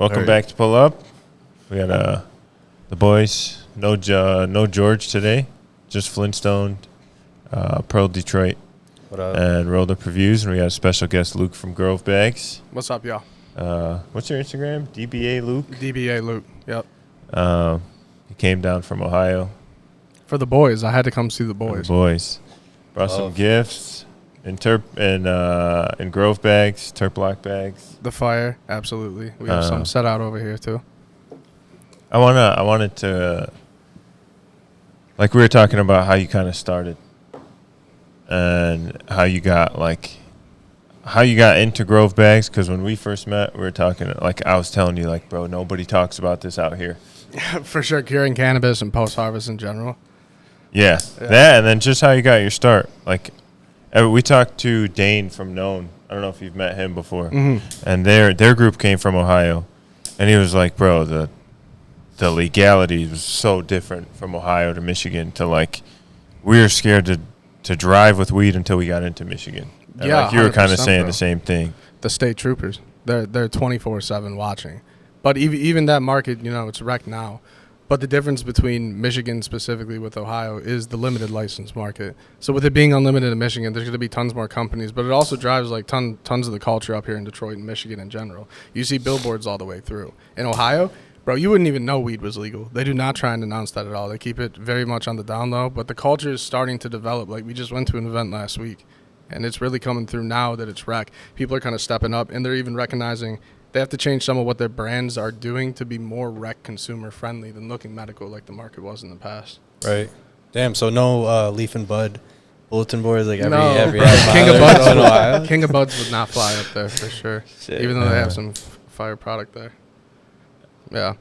Welcome back to Pull Up. We got the boys. No George today. Just Flintstone, Pearl Detroit, What up? and Rolled Up Reviews. And we got a special guest, Luke from Grove Bags. What's up, y'all? What's your Instagram? DBA Luke? DBA Luke. Yep. He came down from Ohio. For the boys. I had to come see the boys. Brought some gifts in Grove bags, Turp Block bags. The fire, absolutely. We have some set out over here, too. I wanted to, like we were talking about how you kind of started and how you got into Grove bags, because when we first met, we were talking, like I was telling you, like, bro, nobody talks about this out here. For sure, curing cannabis and post-harvest in general. Yeah, that, and then just how you got your start. Like, we talked to Dane from Known. I don't know if you've met him before. Mm-hmm. And their group came from Ohio. And he was like, bro, the legality was so different from Ohio to Michigan to, like, we were scared to drive with weed until we got into Michigan. And yeah, like you were kind of saying bro. the same thing. The state troopers, they're 24/7 watching. But even that market, it's wrecked now. But the difference between Michigan specifically with Ohio is the limited license market. So with it being unlimited in Michigan, there's going to be tons more companies. But it also drives like tons of the culture up here in Detroit and Michigan in general. You see billboards all the way through. In Ohio, bro, you wouldn't even know weed was legal. They do not try and announce that at all. They keep it very much on the down low. But the culture is starting to develop. Like, we just went to an event last week, and it's really coming through now that it's rec. People are kind of stepping up, and they're even recognizing they have to change some of what their brands are doing to be more rec consumer friendly than looking medical like the market was in the past. Right. Damn, so no Leaf and Bud bulletin boards like every King of Buds would not fly up there for sure. Shit. Even though they have some fire product there. Yeah.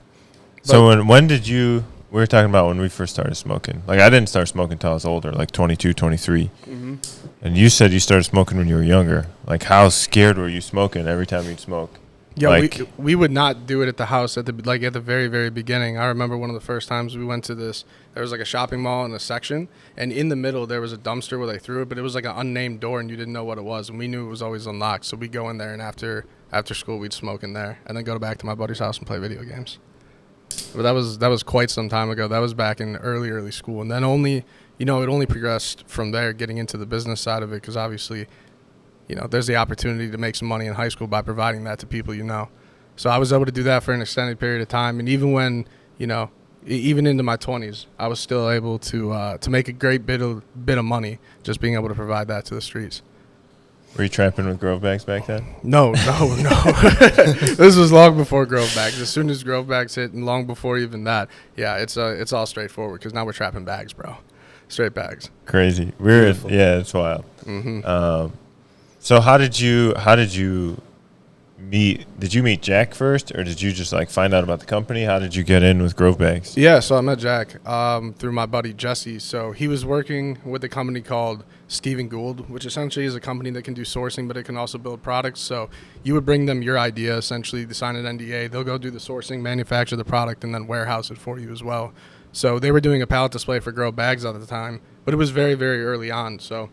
So when did you, we were talking about when we first started smoking. Like, I didn't start smoking until I was older, like 22, 23. Mm-hmm. And you said you started smoking when you were younger. Like, how scared were you smoking every time you'd smoke? Yeah, like, we would not do it at the house at the very, very beginning. I remember one of the first times we went to this, there was like a shopping mall in a section, and in the middle there was a dumpster where they threw it, but it was like an unnamed door and you didn't know what it was, and we knew it was always unlocked. So we'd go in there, and after school we'd smoke in there and then go back to my buddy's house and play video games. But that was quite some time ago. That was back in early school, and then it only progressed from there, getting into the business side of it, because obviously there's the opportunity to make some money in high school by providing that to people So I was able to do that for an extended period of time. And even when, even into my 20s, I was still able to make a great bit of money just being able to provide that to the streets. Were you trapping with Grove bags back then? No. This was long before Grove bags. As soon as Grove bags hit, and long before even that, yeah, it's all straightforward, because now we're trapping bags, bro. Straight bags. Crazy. It's wild. Mm-hmm. So how did you meet? Did you meet Jack first, or did you just like find out about the company? How did you get in with Grove Bags? Yeah, so I met Jack through my buddy Jesse. So he was working with a company called Stephen Gould, which essentially is a company that can do sourcing, but it can also build products. So you would bring them your idea, essentially, to sign an NDA. They'll go do the sourcing, manufacture the product, and then warehouse it for you as well. So they were doing a pallet display for Grove Bags at the time, but it was very, very early on. So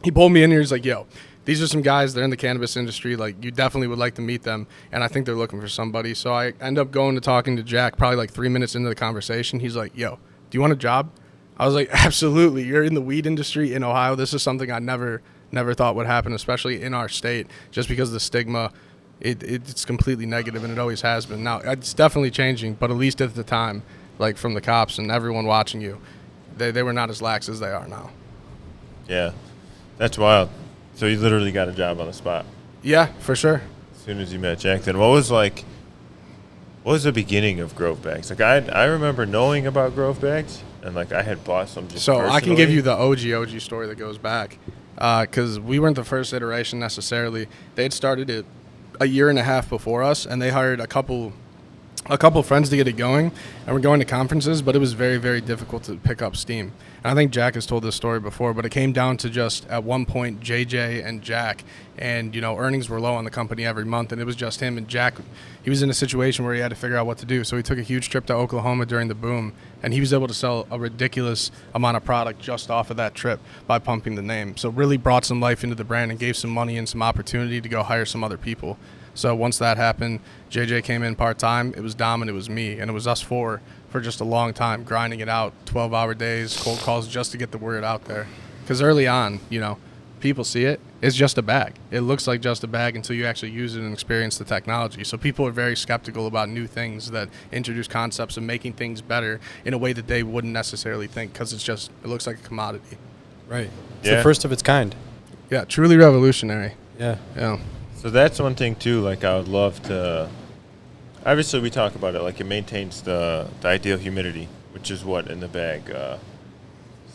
he pulled me in here. He's like, yo, these are some guys, they're in the cannabis industry, like, you definitely would like to meet them, and I think they're looking for somebody. So I end up going to talking to Jack probably like 3 minutes into the conversation. He's like, yo, do you want a job? I was like, absolutely. You're in the weed industry in Ohio. This is something I never thought would happen, especially in our state, just because the stigma, it's completely negative, and it always has been. Now, it's definitely changing, but at least at the time, like, from the cops and everyone watching you, they were not as lax as they are now. Yeah, that's wild. So you literally got a job on the spot. Yeah, for sure. As soon as you met Jack, then what was the beginning of Grove Bags? Like, I remember knowing about Grove Bags, and like I had bought some just personally. I can give you the OG story that goes back, because we weren't the first iteration necessarily. They had started it a year and a half before us, and they hired a couple friends to get it going, and we're going to conferences, but it was very, very difficult to pick up steam. And I think Jack has told this story before, but it came down to just at one point JJ and Jack, and earnings were low on the company every month, and it was just him and Jack. He was in a situation where he had to figure out what to do, so he took a huge trip to Oklahoma during the boom, and he was able to sell a ridiculous amount of product just off of that trip by pumping the name. So really brought some life into the brand and gave some money and some opportunity to go hire some other people. So once that happened, JJ came in part-time. It was Dom and it was me, and it was us four for just a long time, grinding it out, 12-hour days, cold calls just to get the word out there. Because early on, people see it. It's just a bag. It looks like just a bag until you actually use it and experience the technology. So people are very skeptical about new things that introduce concepts of making things better in a way that they wouldn't necessarily think, because it looks like a commodity. Right. It's the first of its kind. Yeah, truly revolutionary. Yeah. Yeah. So that's one thing too. Like I would love to. Obviously, we talk about it. Like it maintains the ideal humidity, which is what in the bag,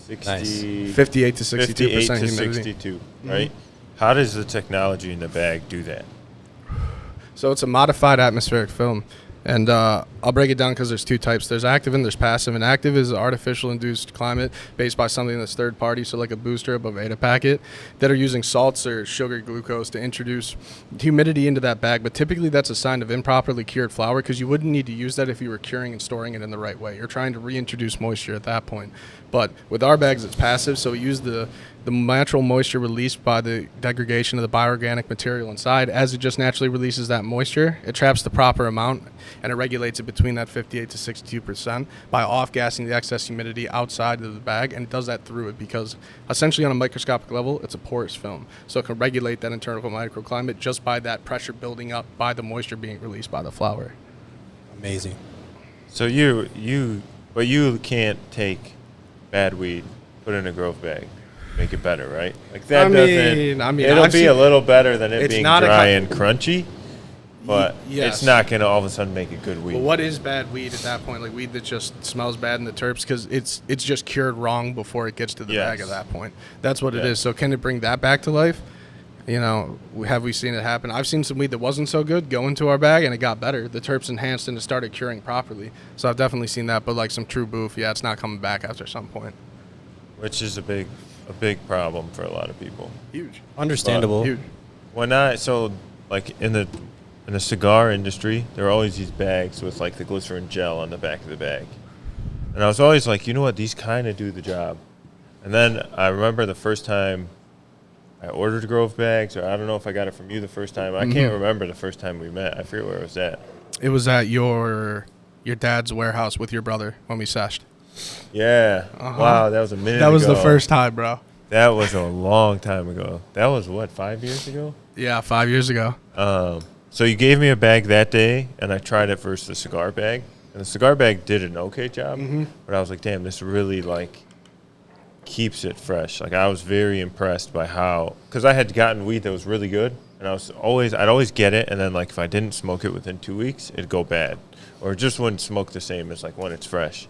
60, 58 to 62% 58 to humidity. 62, right? How does the technology in the bag do that? So it's a modified atmospheric film. And I'll break it down because there's two types. There's active and there's passive. And active is artificial induced climate based by something that's third party, so like a booster of a Beta packet, that are using salts or sugar glucose to introduce humidity into that bag. But typically that's a sign of improperly cured flour, because you wouldn't need to use that if you were curing and storing it in the right way. You're trying to reintroduce moisture at that point. But with our bags, it's passive, so we use the natural moisture released by the degradation of the bioorganic material inside. As it just naturally releases that moisture, it traps the proper amount, and it regulates it between that 58 to 62% by off-gassing the excess humidity outside of the bag, and it does that through it because essentially on a microscopic level, it's a porous film. So it can regulate that internal microclimate just by that pressure building up by the moisture being released by the flower. Amazing. So but you can't take bad weed, put it in a growth bag, make it better, right? Like that it'll be a little better than it being dry and crunchy, but yes. It's not going to all of a sudden make it good weed. Well, what is bad weed at that point? Like weed that just smells bad in the terps, because it's just cured wrong before it gets to the bag at that point. That's what it is. So can it bring that back to life? Have we seen it happen? I've seen some weed that wasn't so good go into our bag and it got better. The terps enhanced and it started curing properly. So I've definitely seen that. But like some true boof, it's not coming back after some point. Which is a big problem for a lot of people. Huge. Understandable. Huge. Like in the cigar industry, there are always these bags with like the glycerin gel on the back of the bag. And I was always like, you know what, these kind of do the job. And then I remember the first time I ordered Grove bags, or I don't know if I got it from you the first time. I can't remember the first time we met. I forget where it was at. It was at your dad's warehouse with your brother when we seshed. Yeah. Wow, that was a minute ago. That was the first time, bro. That was a long time ago. That was, 5 years ago? Yeah, 5 years ago. So you gave me a bag that day, and I tried it versus the cigar bag. And the cigar bag did an okay job, but I was like, damn, this really, keeps it fresh. Like, I was very impressed by how, because I had gotten weed that was really good, and I'd always get it, and then, if I didn't smoke it within 2 weeks, it'd go bad. Or it just wouldn't smoke the same as, when it's fresh.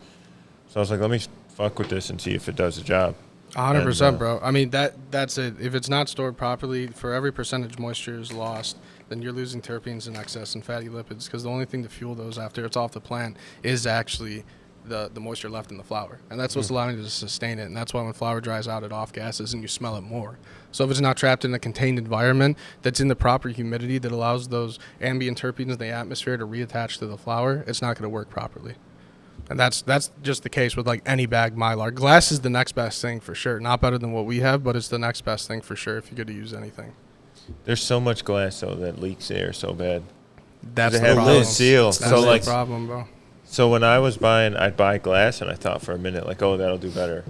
So I was like, let me fuck with this and see if it does the job. 100%, bro. I mean, that's it. If it's not stored properly, for every percentage moisture is lost, then you're losing terpenes in excess and fatty lipids, because the only thing to fuel those after it's off the plant is actually the moisture left in the flower. And that's what's allowing it to sustain it. And that's why when flower dries out, it off gases and you smell it more. So if it's not trapped in a contained environment that's in the proper humidity that allows those ambient terpenes in the atmosphere to reattach to the flower, it's not going to work properly. And that's just the case with any bag mylar. Glass is the next best thing for sure. Not better than what we have, but it's the next best thing for sure if you're going to use anything. There's so much glass though that leaks air so bad. That's the problem. Seal. That's the problem, bro. So when I was buying, I'd buy glass, and I thought for a minute, oh, that'll do better.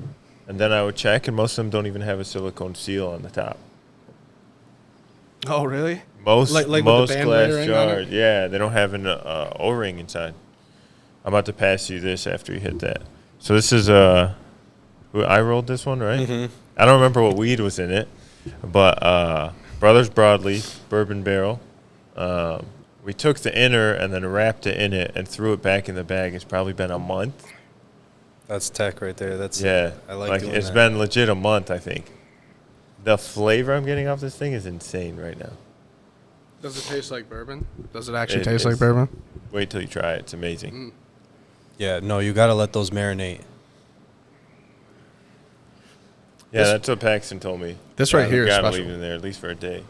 And then I would check, and most of them don't even have a silicone seal on the top. Oh, really? Most most glass jars, yeah, they don't have an O-ring inside. I'm about to pass you this after you hit that. So this is I rolled this one, right? Mm-hmm. I don't remember what weed was in it, but Brothers Broadleaf bourbon barrel. We took the inner and then wrapped it in it and threw it back in the bag. It's probably been a month. That's tech right there. I like doing it's been legit a month, I think. The flavor I'm getting off this thing is insane right now. Does it taste like bourbon? Does it actually taste like bourbon? Wait till you try it. It's amazing. Yeah, no, you got to let those marinate. Yeah, that's what Paxton told me. This right here is special. Gotta leave it in there at least for a day.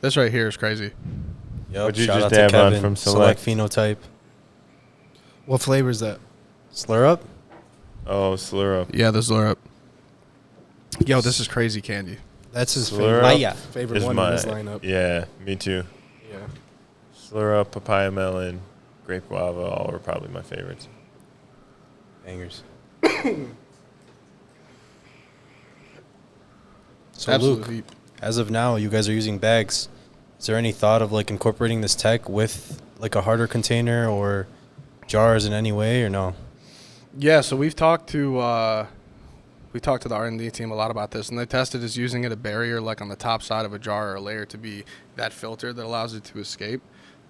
This right here is crazy. Yep, What'd you shout just out to dab Kevin, on from Select Phenotype. What flavor is that? Slur Up? Oh, Slur Up. Yeah, the Slur Up. Yo, this is crazy candy. That's his Slur favorite. Up Favorite is one my, in his lineup. Yeah, me too. Yeah. Slurra, papaya melon, grape guava, all were probably my favorites. Bangers. So Absolutely. Luke, as of now, you guys are using bags. Is there any thought of like incorporating this tech with like a harder container or jars in any way, or no? Yeah, so we've talked to the R&D team a lot about this, and they tested as using it a barrier like on the top side of a jar or a layer to be that filter that allows it to escape.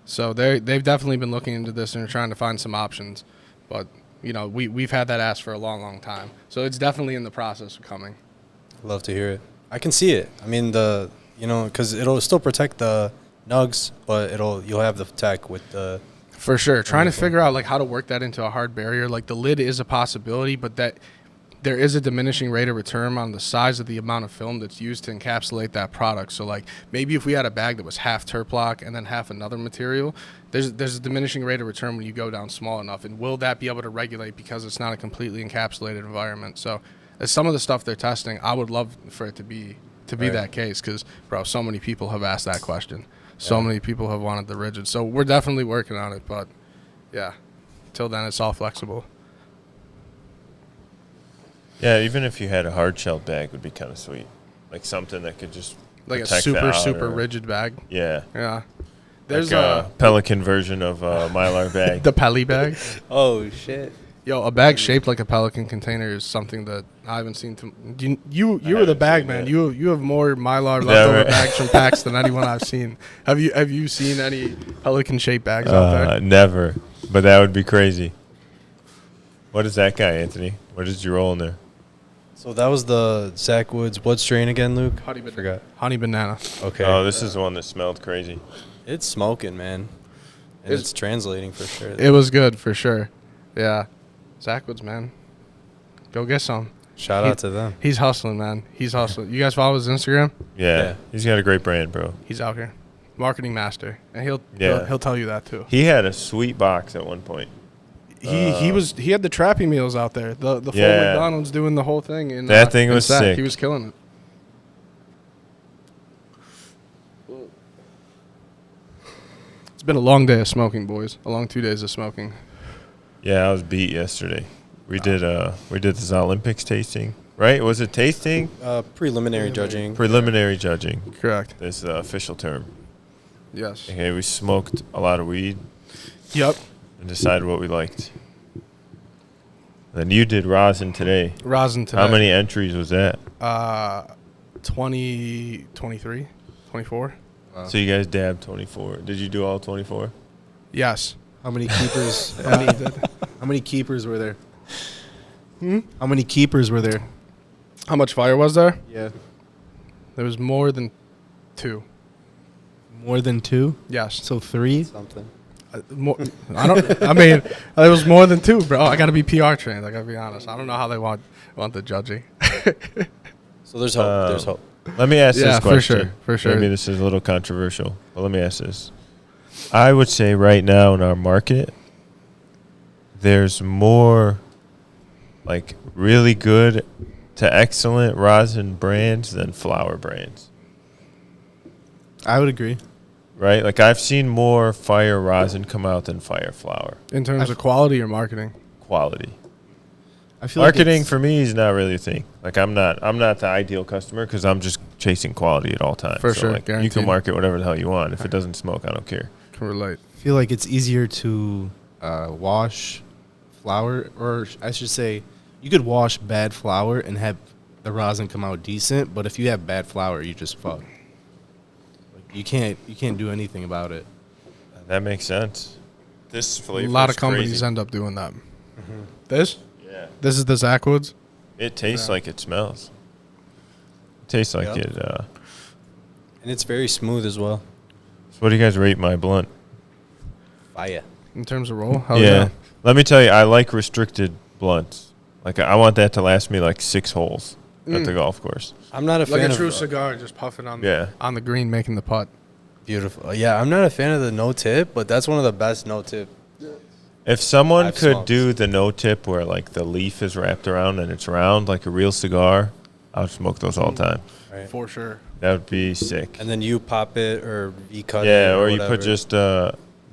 So they've definitely been looking into this and are trying to find some options. But you know, we've had that ask for a long time. So it's definitely in the process of coming. Love to hear it. I can see it. I mean, because it'll still protect the nugs, but you'll have the tech with the. For sure. Trying to figure out like how to work that into a hard barrier. Like the lid is a possibility, but that there is a diminishing rate of return on the size of the amount of film that's used to encapsulate that product. So like maybe if we had a bag that was half Turplock and then half another material, there's a diminishing rate of return when you go down small enough. And will that be able to regulate because it's not a completely encapsulated environment? So as some of the stuff they're testing, I would love for it to be Right. that case because, bro, so many people have asked that question. So many people have wanted the rigid. So we're definitely working on it, but yeah, till then it's all flexible. Yeah, even if you had a hard shell bag, would be kind of sweet. Like something that could just Like a protect the super outer- rigid bag. Yeah, Yeah. There's like a Pelican version of a Mylar bag. the Pelly bag. Oh shit! Yo, a bag shaped like a Pelican container is something that I haven't seen. You were the haven't bag seen man. that. You have more Mylar Yeah, leftover right. bags from packs than anyone I've seen. Have you seen any Pelican shaped bags out there? Never, but that would be crazy. What is that guy, Anthony? What did you roll in there? So that was the Zach Woods. What strain again, Luke? Forgot. Honey banana. Okay. Oh, this is the one that smelled crazy. It's smoking, man. And it's translating for sure. It was good for sure. Yeah, Zach Woods, man, go get some. Shout out to them. He's hustling, man. He's hustling. You guys follow his Instagram? Yeah, he's got a great brand, bro. He's out here, marketing master, and he'll Yeah. he'll tell you that too. He had a sweet box at one point. He had the trappy meals out there. The full Yeah. McDonald's doing the whole thing. In, That thing in was Sac. sick. He was killing it. It's been a long day of smoking, boys. A long 2 days of smoking. Yeah, I was beat yesterday. We did this Olympics tasting, right? Was it tasting? Preliminary judging. Preliminary judging. Correct. This is the official term. Yes. Okay, we smoked a lot of weed Yep. and decided what we liked. Then you did rosin today. Rosin today. How many entries was that? 20, 23, 24. So you guys dabbed 24. Did you do all 24? Yes. How many keepers? Yeah, he did. How many keepers were there? How many keepers were there? How much fire was there? Yeah. There was more than 2. More than 2? Yes. So 3? Something. More, I mean, there was more than 2, bro. I got to be PR trained. I got to be honest. I don't know how they want the judging. So there's hope. There's hope. Let me ask Yeah, this for question. sure, for sure. Maybe this is a little controversial, but let me ask this. I would say right now in our market, there's more like really good to excellent rosin brands than flower brands, I would agree. right? Like I've seen more fire rosin come out than fire flower In terms of quality or marketing? quality. I feel Marketing like for me is not really a thing. Like I'm not the ideal customer because I'm just chasing quality at all times. For So, sure, like, you guaranteed. can market whatever the hell you want. If it doesn't smoke, I don't care. Can relate. I feel like it's easier to wash flour, or I should say, you could wash bad flour and have the rosin come out decent. But if you have bad flour, you just fuck. Like, you can't do anything about it. That makes sense. This A flavor lot is of companies crazy. end up doing that. This? Yeah. This is the Zach Woods? It tastes Yeah. like it smells. It tastes like Yep. it. And it's very smooth as well. So what do you guys rate my blunt? Fire. In terms of roll? Hell Yeah. Let me tell you, I like restricted blunts. Like I want that to last me like 6 holes at the golf course. I'm not a Like fan a of true cigar, just puffing on Yeah. on the green, making the putt. beautiful. Yeah, I'm not a fan of the no tip, but that's one of the best no tip. If someone I've could smoked. do the no tip where like the leaf is wrapped around and it's round like a real cigar, I would smoke those all the time. Right. For sure. That would be sick. And then you pop it or you cut it. Yeah, or you whatever. put just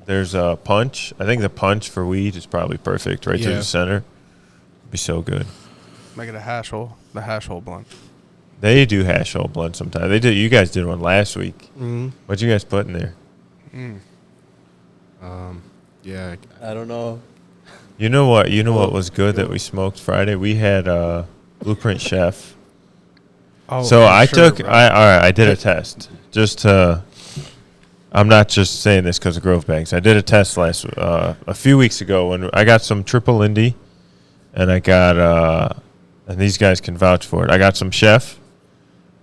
There's a punch. I think the punch for weed is probably perfect right through Yeah. the center. Be so good. Make it a hash hole. The hash hole blunt. They do hash hole blunt sometimes. They did. You guys did one last week. Mm-hmm. What'd you guys put in there? Yeah. I don't know. You know what? You know what was good that we smoked Friday? We had Blueprint Chef. Oh, So for I sure, took. bro. I did a test just to. I'm not just saying this because of Grove Bags. I did a test a few weeks ago when I got some Triple Indy, and I got and these guys can vouch for it. I got some Chef,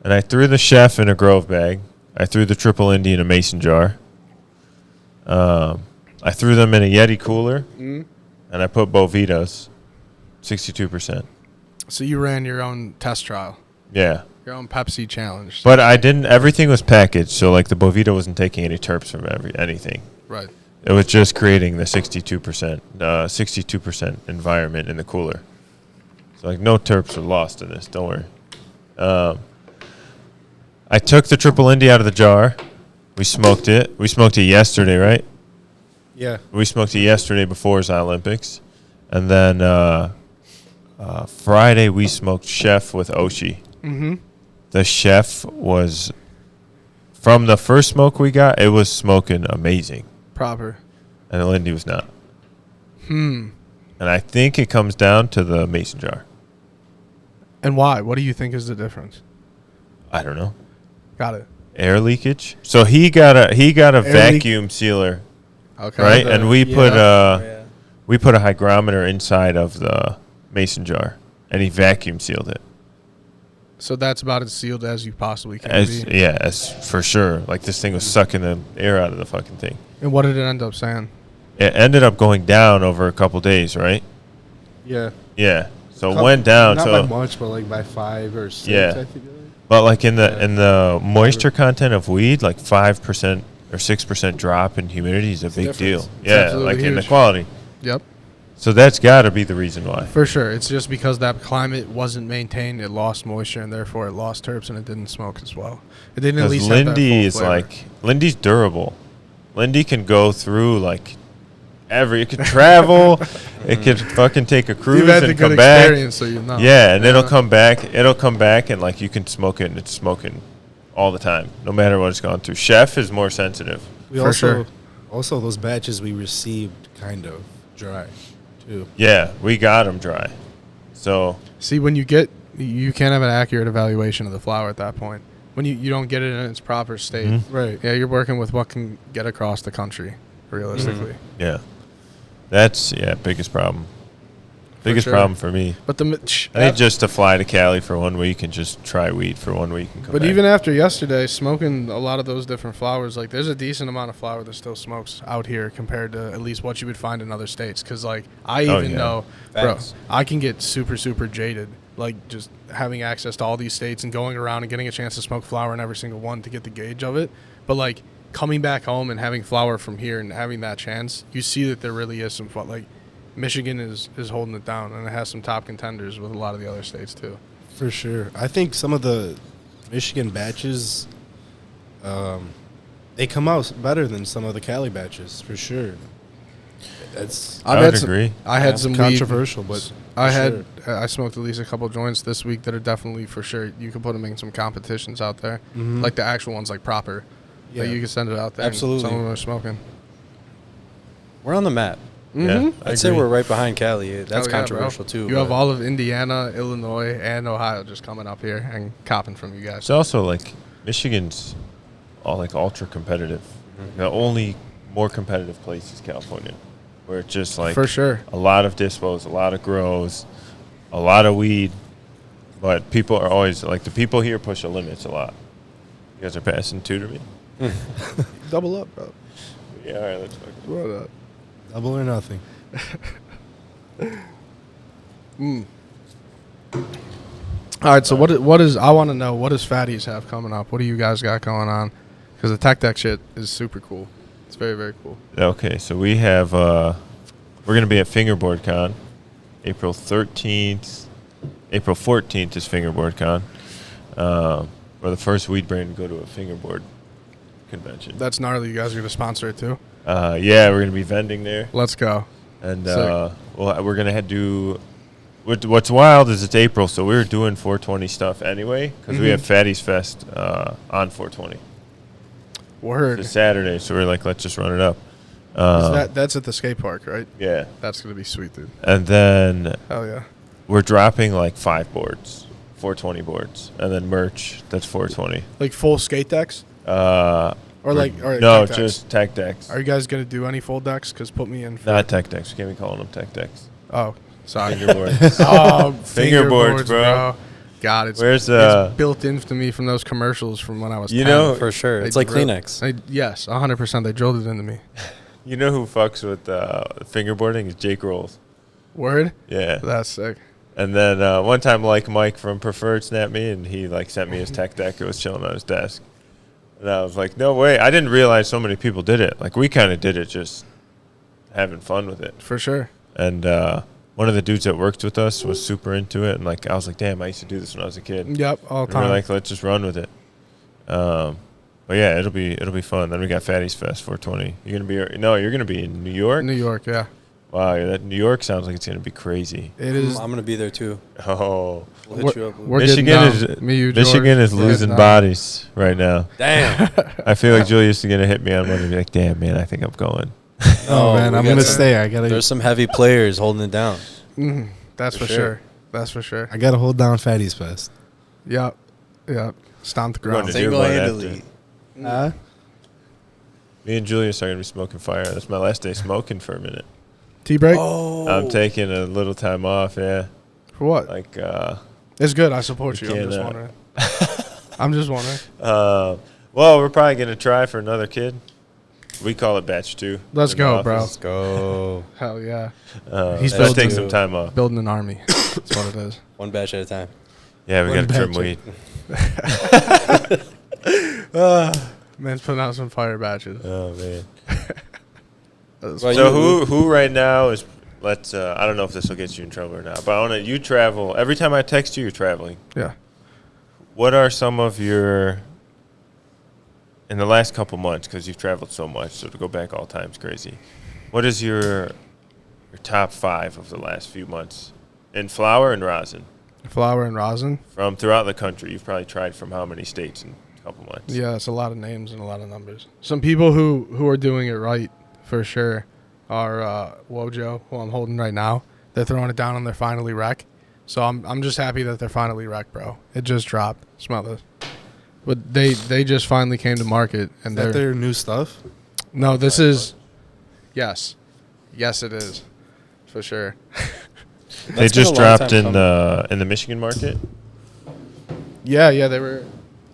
and I threw the Chef in a Grove Bag. I threw the Triple Indy in a Mason jar. I threw them in a Yeti cooler, and I put Bovitas, 62%. So you ran your own test trial, Yeah. your own Pepsi challenge. But I didn't. Everything was packaged, so like the Bovita wasn't taking any terps from anything. Right. It was just creating the 62% environment in the cooler. So like no terps are lost in this. Don't worry. I took the Triple Indy out of the jar. We smoked it. We smoked it yesterday, right? Yeah. We smoked it yesterday before the Olympics, and then Friday we smoked Chef with Oshi. Mm-hmm. The Chef was, from the first smoke we got, it was smoking amazing. Proper. And the Lindy was not. And I think it comes down to the mason jar. And why? What do you think is the difference? I don't know. Got it. Air leakage. So he got a Air leak- vacuum sealer, Okay. right? And we put Yeah. we put a hygrometer inside of the mason jar, and he vacuum sealed it. So that's about as sealed as you possibly can As be. yeah, as for sure. Like this thing was sucking the air out of the fucking thing. And what did it end up saying? It ended up going down over a couple days, right? Yeah. Yeah. So it went down. Not So by much, but like by 5 or 6. Yeah. I think. but like in the moisture content of weed, like 5% or 6% drop in humidity is a big difference. deal. It's Yeah, absolutely like in the huge. quality. Yep. So that's got to be the reason why. For sure. It's just because that climate wasn't maintained, it lost moisture, and therefore it lost terps, and it didn't smoke as well. It didn't at Because least have that Lindy full is flavor. like Lindy's durable. Lindy can go through like it could travel, it could fucking take a cruise You've had the and good come back. experience, so you know. Yeah, and it'll come back. It'll come back, and like you can smoke it, and it's smoking all the time, no matter what it's gone through. Chef is more sensitive. We For sure. Also, those batches we received kind of dry, too. Yeah, we got them dry. So See, when you can't have an accurate evaluation of the flower at that point. When you don't get it in its proper state. Mhm. Right. Yeah, you're working with what can get across the country, realistically. yeah, that's biggest problem. Biggest sure. problem for me. But the I need just to fly to Cali for 1 week and just try weed for 1 week and come But back. even after yesterday, smoking a lot of those different flowers, like there's a decent amount of flower that still smokes out here compared to at least what you would find in other states. Because like I Oh, even yeah. know, Facts. bro, I can get super jaded, like just having access to all these states and going around and getting a chance to smoke flower in every single one to get the gauge of it. But like coming back home and having flower from here and having that chance, you see that there really is some like Michigan is holding it down, and it has some top contenders with a lot of the other states too. For sure. I think some of the Michigan batches, they come out better than some of the Cali batches, for sure. That's I would agree. I had some weed. controversial, but I for had I smoked at least a couple joints this week that are definitely for sure. You can put them in some competitions out there, Mhm. like the actual ones, like proper. Yeah, Yeah. you can send it out there. Absolutely. And some of them are smoking. We're on the map. Mhm. I I'd say agree. we're right behind Cali. That's Oh, yeah, bro. controversial too. You have but- all of Indiana, Illinois, and Ohio just coming up here and copping from you guys. It's also like Michigan's all like ultra competitive. Mm-hmm. The only more competitive place is California, where it's just like For sure. a lot of dispos, a lot of grows, a lot of weed, but people are always like the people here push the limits a lot. You guys are passing two to me. Double up, bro. Yeah, all right, let's fucking. What up? double or nothing. All right, so what is I want to know, what does Fatties have coming up? What do you guys got going on? Because the tech deck shit is super cool. It's very cool. Okay, so we have we're gonna be at Fingerboard Con, April 13th. April 14th is Fingerboard Con. We're the first weed brand to go to a fingerboard convention. That's gnarly. You guys are gonna sponsor it too. Yeah, we're gonna be vending there, Let's go. and Sick. we're gonna do. What's wild is it's April, so we were doing 420 stuff anyway because we have Fatty's Fest on 420. Word. It's Saturday, so we're like, let's just run it up. That's at the skate park, right? Yeah, That's gonna be sweet, dude. and then Hell yeah. we're dropping like 5 boards, 420 boards, and then merch that's 420. Like full skate decks, or no, tech decks? just tech decks. Are you guys gonna do any full decks? Cause put me in. For, Not tech decks. We can't be calling them tech decks. Oh, sorry. Fingerboards. Oh, Fingerboards, bro. God, it's Where's it's built into me from those commercials from when I was. You 10. know- For sure. They It's like drill- Kleenex. Yes, 100%. They drilled it into me. You know who fucks with fingerboarding is Jake Rolls. Word. Yeah. That's sick. And then one time, like Mike from Preferred snapped me, and he like sent me his tech deck. It was chilling on his desk, and I was like, "No way!" I didn't realize so many people did it. Like we kind of did it, just having fun with it. For sure. And one of the dudes that worked with us was super into it, and like I was like, "Damn, I used to do this when I was a kid." Yep. All And time. we're like, "Let's just run with it." But yeah, it'll be fun. Then we got Fatty's Fest 420. You're gonna be in New York. New York. Yeah. Wow, that New York sounds like it's gonna be crazy. It is. I'm gonna be there too. Oh, We'll hit you up. We're Michigan getting down. is Me, you, George. Michigan is We're losing getting down. bodies right now. Damn. I feel like Julius is gonna hit me on one and be like, "Damn, man, I think I'm going." Oh man, we I'm got gonna some- stay. I gotta. There's some heavy players holding it down. That's for for sure. sure. That's for sure. I gotta hold down Fatty's Fest. Yep. Yep. Stomp the We're going ground. to Dearborn Single-handedly. Me and Julius are gonna be smoking fire. That's my last day smoking for a minute. Tea break. Oh. I'm taking a little time off. Yeah, For what? like It's good. I support We you. I'm just can't, wondering. I'm just wondering. well, we're probably gonna try for another kid. We call it batch 2. Let's in the go, bro. office. Let's go. Hell yeah. He's building- take some time off. Building an army. That's what it is. One batch at a time. Yeah, we One got to trim batch. weed. Man's putting out some fire batches. Oh man. Well, So who right now is? Let's. I don't know if this will get you in trouble or not, but I want to. You travel every time I text you. You're traveling. Yeah. What are some of your in the last couple months? Because you've traveled so much, so to go back all time's crazy. What is your top 5 of the last few months in flower and rosin Flour and rosin. from throughout the country? You've probably tried from how many states in a couple months? Yeah, it's a lot of names and a lot of numbers. Some people who are doing it right for sure are Wojo, who I'm holding right now. They're throwing it down on their finally rec. So I'm just happy that they're finally rec, bro. It just dropped. Smell this. But they just finally came to market and Is that they're their new stuff? no, this is yes. Yes it is. For sure. They That's been just a long dropped time in the Michigan market. Yeah, they were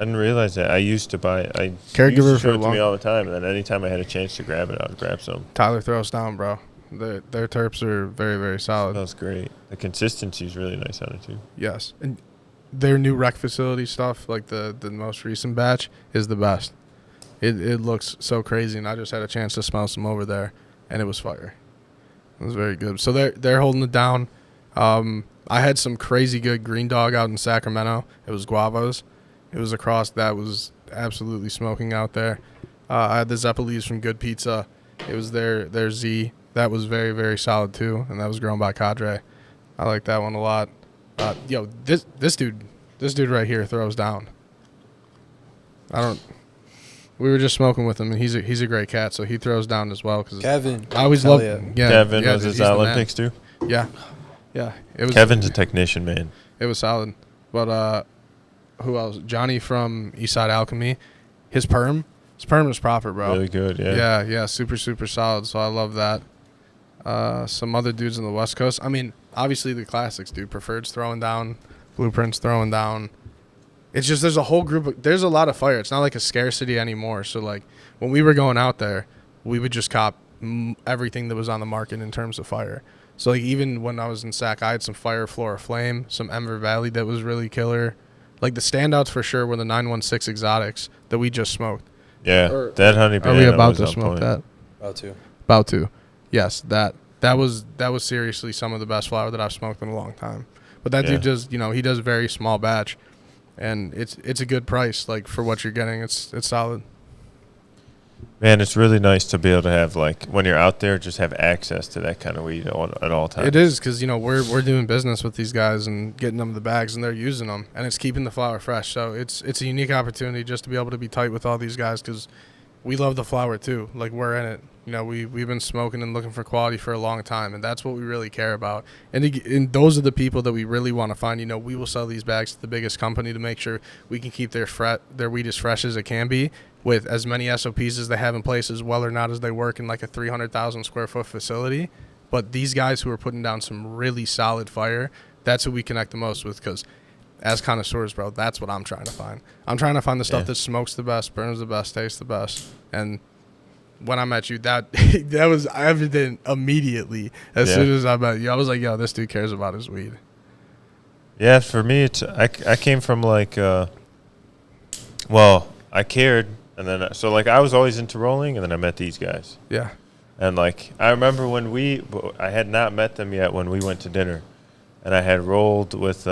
I didn't realize that. I used to buy. I Caregiver used to for show it to long- me all the time, and then anytime I had a chance to grab it, I would grab some. Tyler throws down, bro. Their terps are very, very solid. That was great. The consistency is really nice on it too. Yes. And their new rec facility stuff, like the most recent batch, is the best. It looks so crazy, and I just had a chance to smell some over there, and it was fire. It was very good. So they're holding it down. I had some crazy good green dog out in Sacramento. It was guavas. It was a cross that was absolutely smoking out there. I had the Zeppelis from Good Pizza. It was their Z. That was very, very solid too, and that was grown by Cadre. I like that one a lot. This dude right here throws down. We were just smoking with him, and he's a great cat, so he throws down as well. Cause Kevin. I always Hell love. yeah. Yeah, Kevin yeah, was dude, his he's the man. Olympics too. Yeah. It was Kevin's a technician, man. It was solid. But who else? Johnny from Eastside Alchemy. His perm is proper, bro. Really good, yeah. Yeah, super, super solid. So I love that. Some other dudes on the West Coast. I mean, obviously the classics, dude. Preferred's throwing down. Blueprint's throwing down. It's just there's a whole group. There's a lot of fire. It's not like a scarcity anymore. So, like, when we were going out there, we would just cop everything that was on the market in terms of fire. So, like, even when I was in SAC, I had some Fire Flora Flame, some Ember Valley that was really killer. Like, the standouts for sure were the 916 exotics that we just smoked. Yeah, Or- that honey Are banana we about was to on smoke point. that? About to. About to. Yes, that was seriously some of the best flower that I've smoked in a long time. But that Yeah. dude does, he does very small batch, and it's a good price, like, for what you're getting. It's solid. Man, it's really nice to be able to have, like, when you're out there, just have access to that kind of weed at all times. It is because we're doing business with these guys and getting them the bags and they're using them and it's keeping the flower fresh. So it's a unique opportunity just to be able to be tight with all these guys because we love the flower too. Like we're in it. We've been smoking and looking for quality for a long time, and that's what we really care about. And those are the people that we really want to find. We will sell these bags to the biggest company to make sure we can keep their weed as fresh as it can be, with as many SOPs as they have in place, as well or not as they work in like a 300,000 square foot facility. But these guys who are putting down some really solid fire, that's who we connect the most with, because as connoisseurs, bro, that's what I'm trying to find. I'm trying to find the stuff that smokes the best, burns the best, tastes the best. And when I met you, that was evident immediately. As soon as I met you, I was like, yo, this dude cares about his weed. Yeah, for me, I came from like, I cared, and then I was always into rolling, and then I met these guys. Yeah. And like I remember when I had not met them yet when we went to dinner, and I had rolled with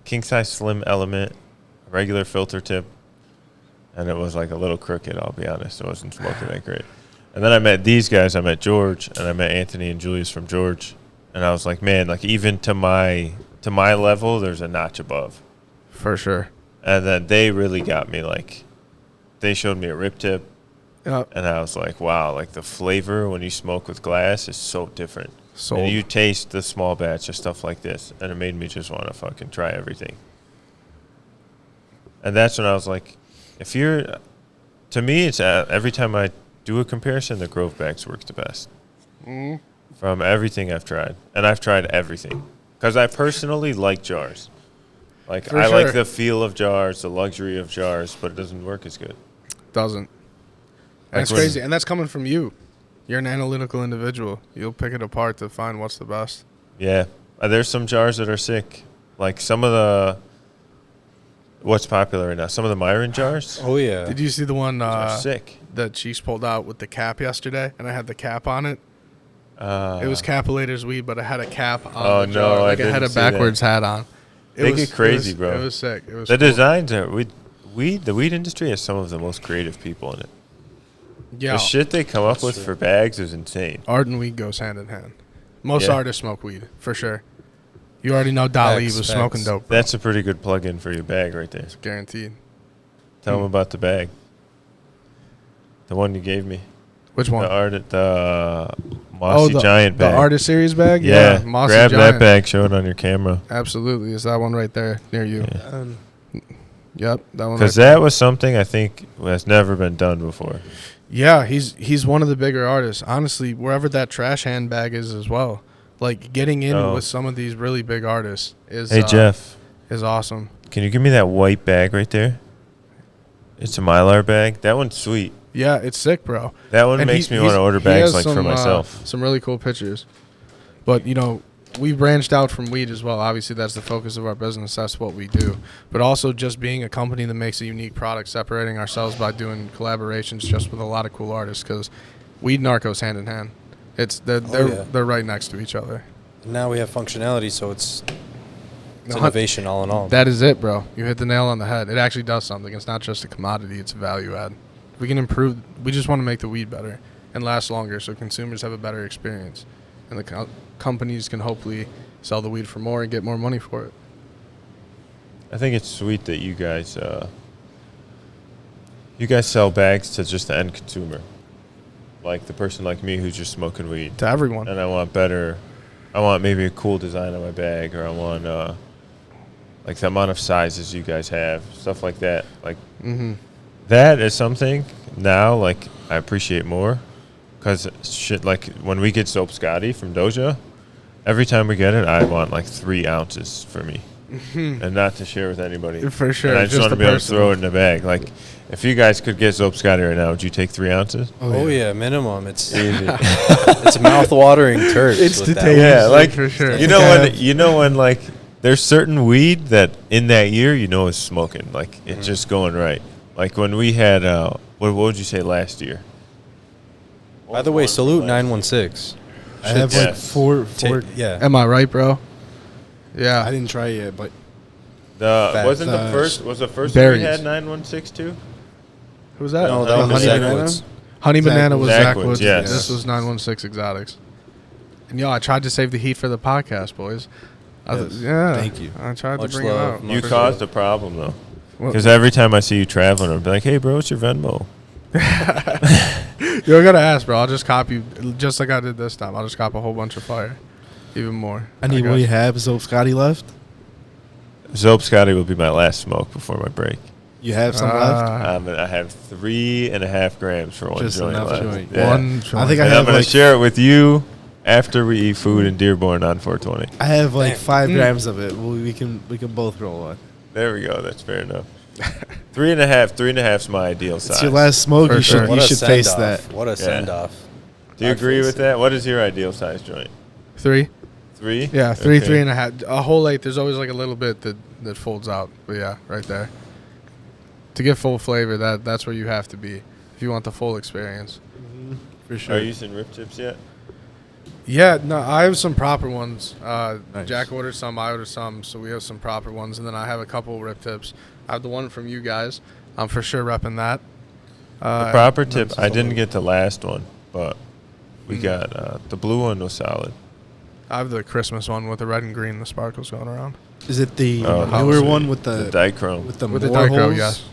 king size slim element, regular filter tip, and it was like a little crooked. I'll be honest, it wasn't smoking that great. And then I met these guys. I met George, and I met Anthony and Julius from George, and I was like, man, like even to my level, there's a notch above, for sure. And then they really got me. Like they showed me a rip tip. Yep. And I was like, wow, like the flavor when you smoke with glass is so different. Sold. And you taste the small batch of stuff like this, and it made me just want to fucking try everything. And that's when I was like, to me, it's every time I do a comparison, the Grove bags work the best. Mm. From everything I've tried. And I've tried everything. Because I personally like jars. Like, For I sure. like the feel of jars, the luxury of jars, but it doesn't work as good. Doesn't. And it's crazy. And that's coming from you. You're an analytical individual. You'll pick it apart to find what's the best. Yeah. There's some jars that are sick. Like some of what's popular right now? Some of the Myron jars Oh yeah. Did you see the one are sick. that Cheese pulled out with the cap yesterday? And I had the cap on it. It was Uh, Capillator's weed, but it had a cap on Oh, the jar. no, I Like it had a didn't see that. backwards hat on. They get crazy, bro. It was sick. It was the cool. designs are the weed industry has some of the most creative people in it. Yeah. The shit they come up That's with true. for bags is insane. Art and weed goes hand in hand. Most Yeah. artists smoke weed, for sure. You already know Dali Facts, was facts. smoking dope. Bro. That's a pretty good plug-in for your bag right there. Guaranteed. Tell them about the bag. The one you gave me. Which one? The Mossy Giant bag. The Artist Series bag? Yeah, Mossy grab Giant. that bag, show it on your camera. Absolutely. It's that one right there near you. Yeah. Yep, that one Because right there. that was something I think has never been done before. Yeah, he's one of the bigger artists. Honestly, wherever that trash handbag is as well. Like, getting in Oh. with some of these really big artists is Hey, Jeff, is awesome. can you give me that white bag right there? It's a Mylar bag. That one's sweet. Yeah, it's sick, bro. That one And makes me he's- want to order he bags has like for some, myself. Some really cool pictures. But, we branched out from weed as well. Obviously, that's the focus of our business. That's what we do. But also just being a company that makes a unique product, separating ourselves by doing collaborations just with a lot of cool artists, because weed and art goes hand in hand. They're right next to each other. And now we have functionality, so it's No, innovation all in all. That is it, bro. You hit the nail on the head. It actually does something. It's not just a commodity. It's a value add. We can improve. We just want to make the weed better and last longer so consumers have a better experience. And the companies can hopefully sell the weed for more and get more money for it. I think it's sweet that you guys sell bags to just the end consumer, like the person like me who's just smoking weed, To everyone. and I want maybe a cool design on my bag, or I want like the amount of sizes you guys have, stuff like that. Like Mm-hmm. that is something now like I appreciate more, because shit, like when we get Soap Scotty from Doja, every time we get it, I want like 3 ounces for me. And not to share with anybody. For sure. And I just Just want to the be able to person. throw it in the bag. Like, if you guys could get Soap Scotty right now, would you take 3 ounces? Oh yeah, minimum. It's Easy. it's mouth-watering terps. It's with the that taste. one. Yeah, like For sure. you know when like there's certain weed that in that year is smoking. Like it's just going right. Like when we had what would you say last year? By the way, salute 916. I have Yeah. like four. Yeah. Am I right, bro? I Yeah. didn't try it yet, but The Facts. wasn't the first was the first one we Berries. had 916 too? Who's that? No, that was Honey Zach Banana. Woods. Honey Banana was Zach Zach Woods, Woods. yes. This was 916 Exotics. And I tried to save the heat for the podcast, boys. Yeah. Thank you. I tried Much to bring love. it out. You For caused sure. a problem though, Well, because every time I see you traveling, I'll be like, "Hey, bro, what's your Venmo?" You're gonna ask, bro. I'll just copy, just like I did this time. I'll just cop a whole bunch of fire, even more. Any guess. will you have? So Scotty left. Zope Scotty will be my last smoke before my break. You have some left. I have 3.5 grams for one Just joint enough left. joint. Yeah. One. I think I And I'm have gonna like share it with you after we eat food in Dearborn on 420. I have like Damn. 5 grams of it. We can both roll one. There we go. That's fair enough. 3.5. 3.5's my ideal size. It's your last smoke. For You sure. should What you a should face send-off. that. What a send-off. Do you I'd agree face with it. that? What is your ideal size joint? 3. 3? Yeah, 3, Okay. 3.5. A whole 8. There's always like a little bit that folds out. But yeah, right there. To get full flavor, that's where you have to be if you want the full experience. For sure. Are you using rip tips yet? Yeah, no, I have some proper ones. Nice. Jack ordered some, I ordered some, so we have some proper ones, and then I have a couple rip tips. I have the one from you guys. I'm for sure repping that. The proper and tip. then I some- didn't get the last one, but we got the blue one was solid. I have the Christmas one with the red and green, the sparkles going around. Is it the Oh, newer sweet. one with The the dichrome. with the With the more dichro, holes? yes.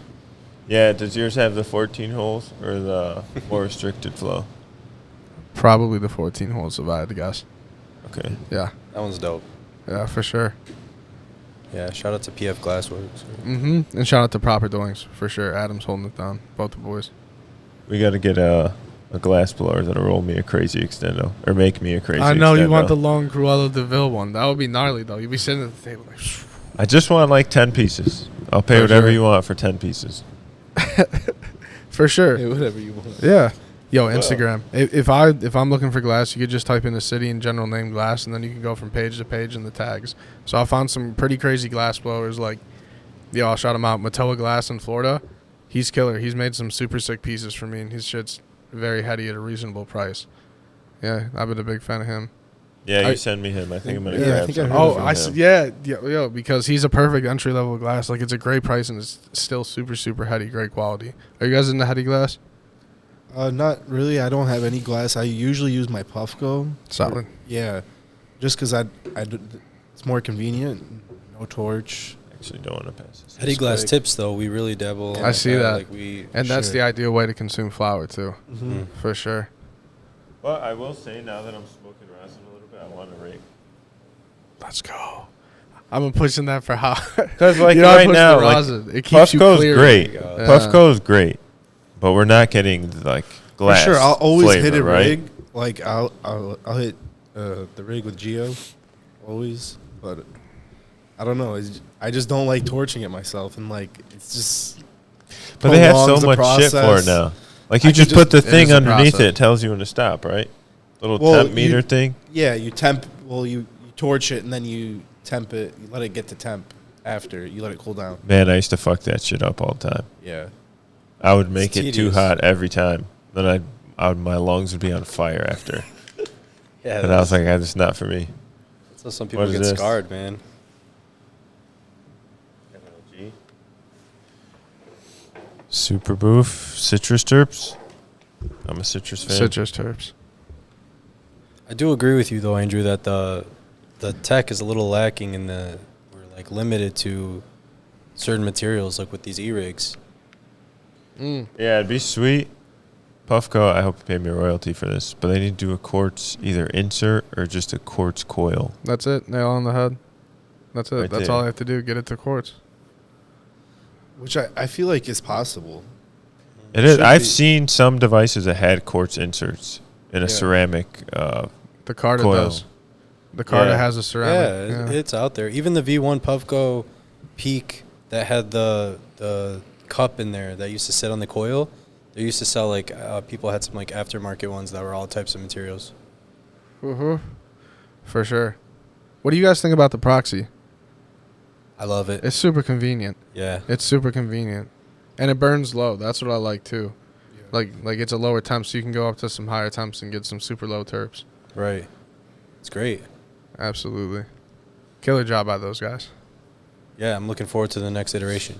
Yeah, does yours have the 14 holes or the more restricted flow? Probably the 14 holes if I had to guess. Okay. Yeah, That one's dope. yeah, for sure. Yeah, shout out to PF Glassworks. Mm-hmm. And shout out to Proper Doings, for sure. Adam's holding it down. Both the boys. We got to get a glass blower that'll roll me a crazy extendo or make me a crazy I know you extendo. want the long Cruella de Vil one. That would be gnarly, though. You'd be sitting at the table like... I just want like 10 pieces. I'll pay For whatever sure. you want for 10 pieces. For sure. Hey, whatever you want. Yeah. Yo, Instagram. If I'm looking for glass, you could just type in the city and general name glass, and then you can go from page to page in the tags. So I found some pretty crazy glass blowers. Like, yo, I'll shout him out. Matoa Glass in Florida. He's killer. He's made some super sick pieces for me, and his shit's very heady at a reasonable price. Yeah, I've been a big fan of him. Yeah, you I- send me him. I think I'm gonna Yeah, I grab think I some. heard Oh, from I him. see. Yeah, yo, because he's a perfect entry level glass. Like, it's a great price and it's still super, super heady, great quality. Are you guys into heady glass? Not really. I don't have any glass. I usually use my Puffco. Solid. Yeah, just because it's more convenient. No torch. Actually, don't want to pass this. Heady glass quick. tips, though, we really dabble. I see that. Like we, And that's Sure. the ideal way to consume flour, too. Mm-hmm. For sure. But I will say, now that I'm smoking rosin a little bit, I want to rake. Let's go. I'm pushing that for how. Because like You know, I right push now, the like rosin. It keeps you Puffco's clear. great. There you go. Yeah. Puffco's great, but we're not getting like glass. For sure, I'll always flavor, hit a right? rig. Like I'll hit the rig with Geo, always. But I don't know. I just don't like torching it myself, and like it's just. But they have so prolongs the much shit for it process. now. Like you I just could put the just- it thing is a underneath process. it. It tells you when to stop, right? Little Well, temp meter thing. Yeah, you temp. Well, you torch it and then you temp it. You let it get to temp after. You let it cool down. Man, I used to fuck that shit up all the time. Yeah. I would make It's it too tedious. hot every time. Then my lungs would be on fire after. Yeah, And I was like, that's not for me. that's how some people what is get this? scarred, man. Super Boof, citrus terps. I'm a citrus fan. Citrus terps. I do agree with you, though, Andrew, that the tech is a little lacking in the. We're like limited to certain materials, like with these e-rigs. Mm. Yeah, it'd be sweet. Puffco, I hope you pay me a royalty for this, but they need to do a quartz either insert or just a quartz coil. That's it. Nail on the head. That's it. Right That's there. all I have to do. Get it to quartz. Which I feel like is possible. It is. Should I've be. seen some devices that had quartz inserts in a Yeah. ceramic. The Carta Coil. does. The Carta Yeah. has a ceramic. Yeah, it's out there. Even the V1 Puffco Peak that had the cup in there that used to sit on the coil, they used to sell like people had some like aftermarket ones that were all types of materials. Mm-hmm. For sure. What do you guys think about the proxy? I love it. It's super convenient. Yeah. It's super convenient, and it burns low. That's what I like too. Like it's a lower temp, so you can go up to some higher temps and get some super low terps. Right. It's great. Absolutely, killer job by those guys. Yeah, I'm looking forward to the next iteration.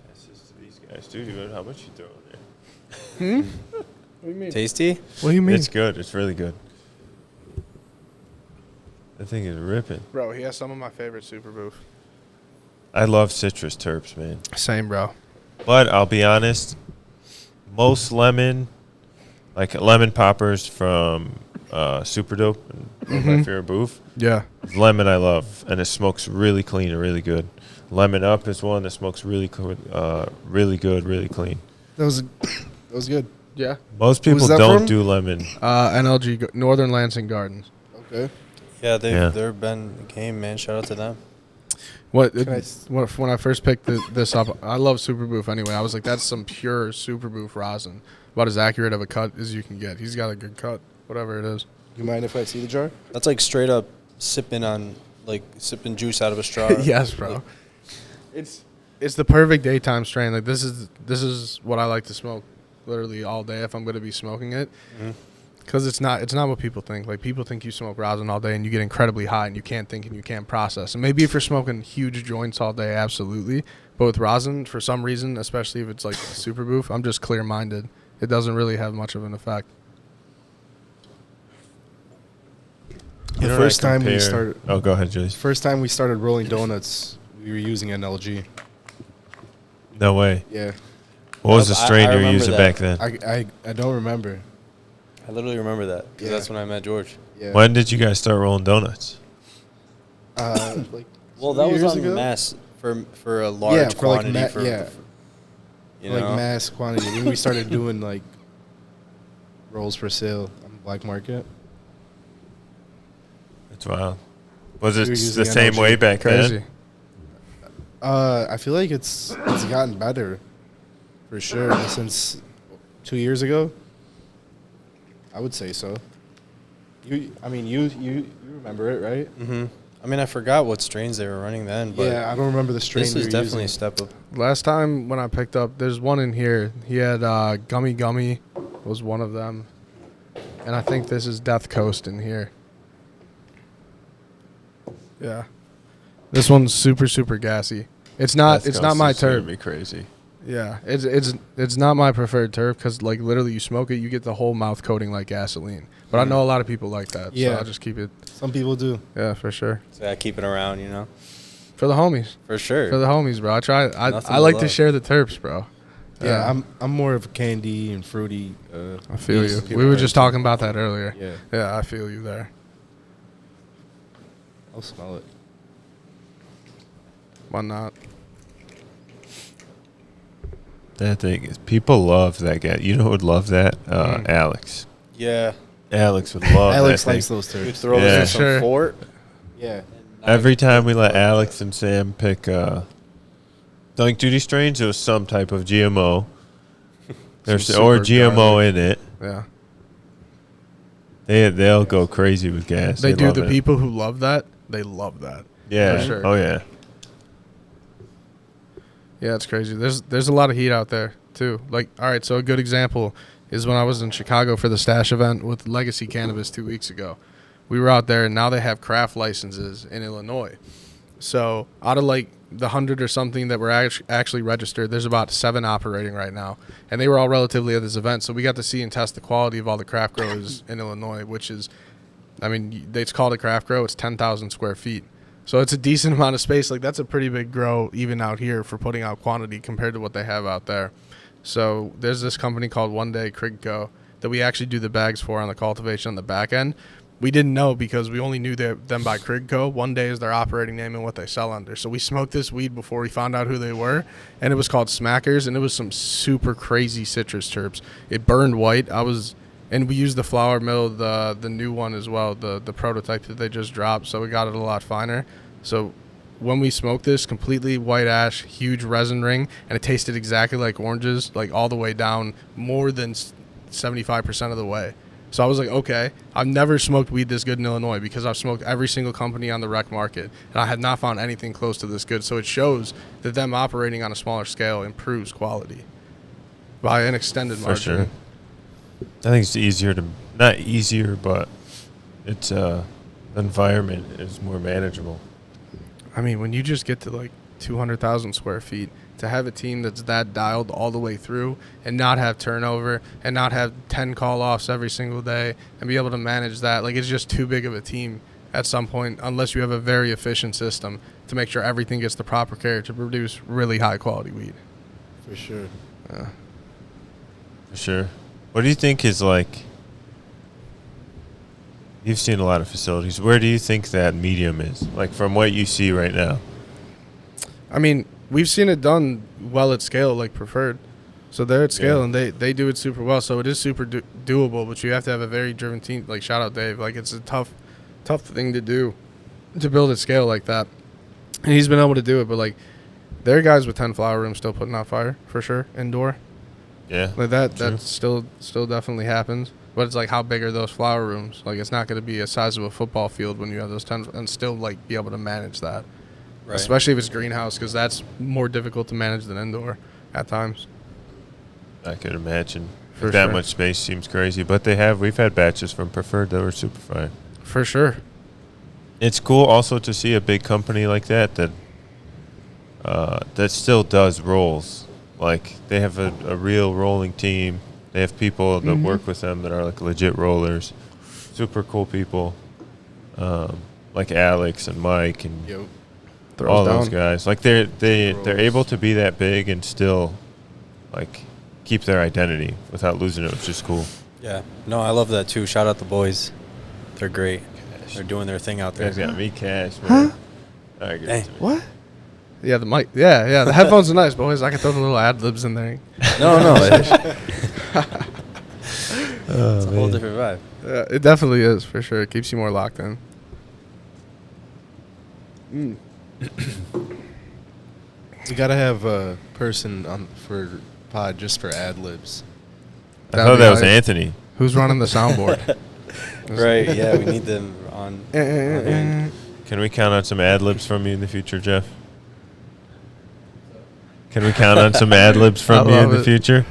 That's just these Nice, dude. How much you throw in there? What do you mean? Tasty? What do you mean? It's good. It's really good. That thing is ripping. Bro, he has some of my favorite super boof. I love citrus terps, man. Same, bro. But I'll be honest, most lemon, like lemon poppers from Super Dope, my favorite booth. Yeah. Lemon I love, and it smokes really clean and really good. Lemon Up is one that smokes really good, really clean. That was good. Yeah. Most people Who's that don't from? do lemon. NLG, Northern Lansing Gardens. Okay. Yeah, Yeah. they've been a game, man. Shout out to them. When I first picked this up, I love super boof anyway. I was like, that's some pure super boof rosin. About as accurate of a cut as you can get. He's got a good cut, whatever it is. You mind if I see the jar? That's like straight up sipping juice out of a straw. Yes, bro. It's the perfect daytime strain. Like this is what I like to smoke literally all day if I'm going to be smoking it. Because it's not what people think. Like people think you smoke rosin all day and you get incredibly high and you can't think and you can't process. And maybe if you're smoking huge joints all day, absolutely. But with rosin, for some reason, especially if it's like super boof, I'm just clear minded. It doesn't really have much of an effect. You know, first time we started. Oh, go ahead, Julius. First time we started rolling donuts, we were using NLG. No way. Yeah. What was the I strain you were remember using that. back then? I don't remember. I literally remember that because Yeah. that's when I met George. Yeah. When did you guys start rolling donuts? Like Well, 2 that was years on ago? mass for a large for like quantity. yeah, you like know? mass quantity. When we started doing like rolls for sale on the black market. That's wild. Was We it were the using same NLG. way back Crazy. then? I feel like it's gotten better, for sure, since 2 years ago. I would say so. You remember it, right? Mm-hmm. I mean, I forgot what strains they were running then, but Yeah, I don't remember the strain. this we is were definitely using. a step up. Last time when I picked up, there's one in here. He had Gummy was one of them. And I think this is Death Coast in here. Yeah. This one's super, super gassy. It's not my terp. Be crazy. Yeah. It's not my preferred terp because like literally you smoke it, you get the whole mouth coating like gasoline. But I know a lot of people like that. Yeah. So I'll just keep it. Some people do. Yeah, for sure. So I keep it around, you know, For the homies. for sure. For the homies, bro. Nothing I but like to love. share the terps, bro. Yeah, I'm more of a candy and fruity. I feel you. people We were are just into. talking about that earlier. Yeah, Yeah, I feel you there. I'll smell it. Why not? That thing is, people love that guy. You know who would love that? Alex. Yeah, Alex would love Alex that thing. likes those you terps. throw Yeah. this in some Sure. fort. Yeah, Every time we let Alex and Sam pick Dunk Duty strains, it was some type of GMO. There's Some or super GMO gnarly. in it. Yeah. They'll go crazy with gas. They do. love The it. people who love that, they love that. Yeah. for sure. Oh yeah. Yeah, it's crazy. There's a lot of heat out there too. Like, all right, so a good example is when I was in Chicago for the Stash event with Legacy Cannabis 2 weeks ago. We were out there, and now they have craft licenses in Illinois. So out of like the 100 or something that were actually registered, there's about 7 operating right now, and they were all relatively at this event. So we got to see and test the quality of all the craft growers in Illinois, which is, I mean, it's called a craft grow. It's 10,000 square feet. So it's a decent amount of space. Like, that's a pretty big grow even out here for putting out quantity compared to what they have out there. So there's this company called One Day Crigco that we actually do the bags for on the cultivation on the back end. We didn't know because we only knew them by Crigco. One Day is their operating name and what they sell under. So we smoked this weed before we found out who they were, and it was called Smackers, and it was some super crazy citrus terps. It burned white. And we used the flour mill, the new one as well, the prototype that they just dropped, so we got it a lot finer. So when we smoked this, completely white ash, huge resin ring, and it tasted exactly like oranges, like all the way down, more than 75% of the way. So I was like, okay, I've never smoked weed this good in Illinois because I've smoked every single company on the rec market, and I had not found anything close to this good. So it shows that them operating on a smaller scale improves quality by an extended For margin. sure. I think it's easier to, not easier, but it's the environment is more manageable. I mean, when you just get to like 200,000 square feet. To have a team that's that dialed all the way through and not have turnover and not have 10 call-offs every single day and be able to manage that, like, it's just too big of a team at some point, unless you have a very efficient system to make sure everything gets the proper care to produce really high-quality weed. For sure. For sure. What do you think is like? You've seen a lot of facilities. Where do you think that medium is? Like from what you see right now. I mean, we've seen it done well at scale, like Preferred. So they're at scale, Yeah. and they do it super well. So it is super doable, but you have to have a very driven team. Like, shout out Dave. Like, it's a tough thing to do, to build at scale like that. And he's been able to do it, but, like, there are guys with 10 flower rooms still putting out fire, for sure, indoor. Yeah. Like, that True. still definitely happens. But it's like, how big are those flower rooms? Like, it's not going to be a size of a football field when you have those 10, and still, like, be able to manage that. Right. Especially if it's greenhouse, because that's more difficult to manage than indoor at times. I could imagine. For that sure. much space seems crazy, but we've had batches from Preferred that were super fire. For sure. It's cool also to see a big company like that that still does rolls. Like they have a real rolling team. They have people that work with them that are like legit rollers. Super cool people. Like Alex and Mike and Yep. all Throws those down. guys. Like they're Rolls. able to be that big and still like keep their identity without losing it, which is cool. Yeah. No, I love that too. Shout out the boys. They're great. They're doing their thing out You there. guys got me cash, man. All right, give it Hey. to me. What? Yeah, the mic. Yeah. The headphones are nice, boys. I can throw the little ad libs in there. No. It's Oh, a whole man. different vibe. Yeah, it definitely is, for sure. It keeps you more locked in. We gotta have a person on for pod just for ad libs. I That'd thought be that was nice. Anthony. Who's running the soundboard? Right. Yeah, we need them on. hand. Can we count on some ad libs from you in the future, Jeff? Can we count on some ad libs from I you in love the it. future?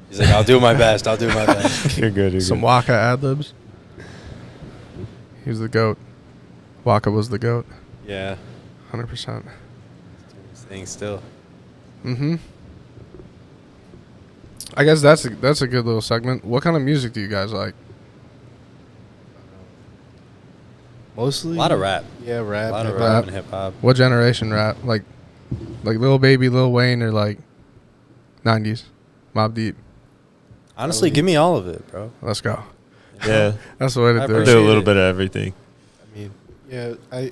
He's like, I'll do my best. I'll do my best. You're good. You're Some good. Waka ad libs. He was the GOAT. Waka was the GOAT. Yeah. 100%. Staying still. Mm-hmm. I guess that's a good little segment. What kind of music do you guys like? Mostly A lot of rap. Yeah, rap. A lot of hip-hop. rap and hip hop. What generation rap? Like Lil Baby, Lil Wayne, or like 90s? Mobb Deep. Honestly, give me all of it, bro. Let's go. Yeah. That's the way to I do I it. do a appreciate little it. bit of everything. I mean, yeah, I